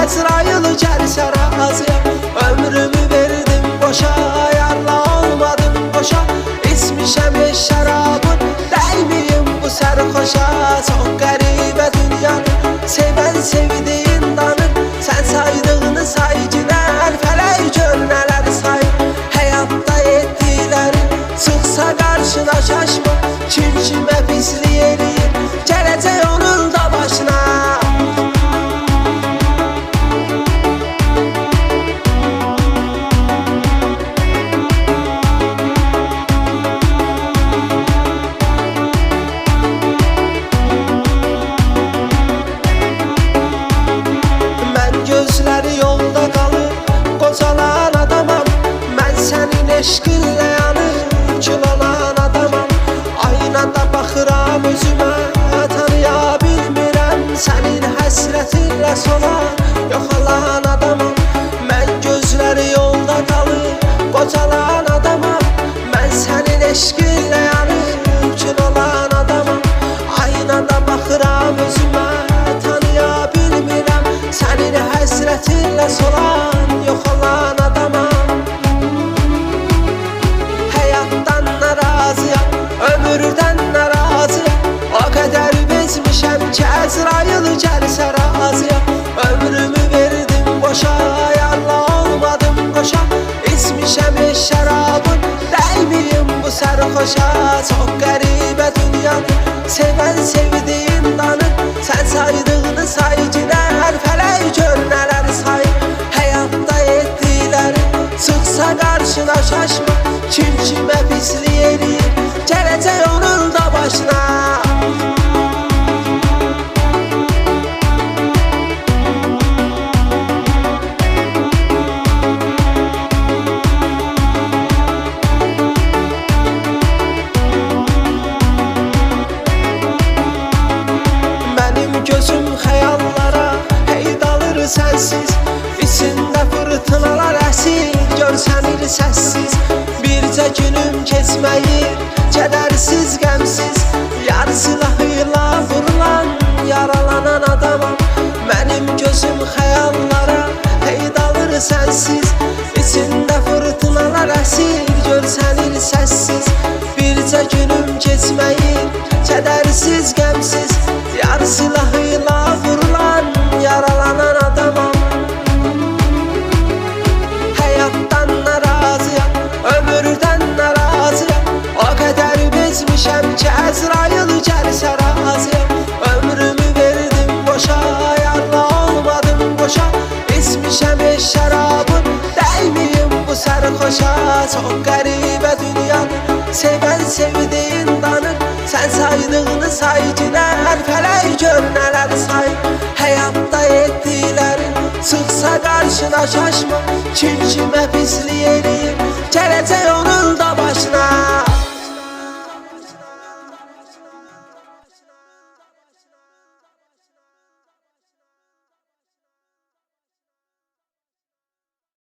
Əzrail gəlsə razıyam. Ömrümü verdim boşa, yarla olmadım boşa. İçmişəm şərabın, dəymiyim bu sərxoşa. Çox qəribə dünyanı, sevən sevdiyin danır. Sən saydığını saycılar, fələk gör nələr sayır. Həyatda etdikləri çıxsa qarşına şaşma. Kim kimə pislik eləyir, gələcək onun da başına. Gözləri yolda qalır, qocalan adamam. Mən sənin eşqinlə yanır, kül olan adamam. Aynada baxıram özümə, tanıya bilmirəm. Sənin həsrətinlə solan, yox olan adamam. Mən gözləri yolda qalır, qocalan adamam. Mən sənin eşqinlə yanır, kül olan adamam. Aynada baxıram özümə, tanıya bilmirəm. Sənin həsrətinlə solan, yox olan adamam. Həyatdan narazıyam, ömürdən narazıyam. O qədər bezmişəm ki, Əzrail gəlsə razıyam. Ömrümü verdim boşa, yarla olmadım qoşa. İçmişəm şərabın, dəymiyim bu sərxoşa. Çox qəribə dünyanı, sevən sevdiyin danır. Sən saydığını saycılar, fələk gör nələr sayır. Həyatda etdikləri çıxsa qarşına şaşma. Kim kimə pislik eləyir, gələcək onun da başına. Gözüm xəyallara hey dalır sənsiz. İçində fırtınalar əsir, görsənir səssiz. Bircə günüm keçməyir, kədərsiz, qəmsiz. Yar silahıyla vurulan, yaralanan adamam. Mənim gözüm xəyallara hey dalır sənsiz. İçində fırtınalar əsir, görsənir səssiz. Bircə günüm keçməyir, kədərsiz, qəmsiz. Yar silahıyla vurulan, yaralanan adamam. Həyatdan narazıyam, ömürdən narazıyam. O qədər bezmişəm ki, Əzrail gəlsə razıyam. Ömrümü verdim boşa, yarla olmadım boşa. İçmişəm şərabın, dəymiyim bu sərxoşa. Çox qəribə dünyanı, sevən sevdiyin danır. Sən saydığını saycılar, fələk gör nələr sayır. Həyatda etdiklərin çıxsa qarşına şaşma. Kim kimə pislik eləyir, gələcək onu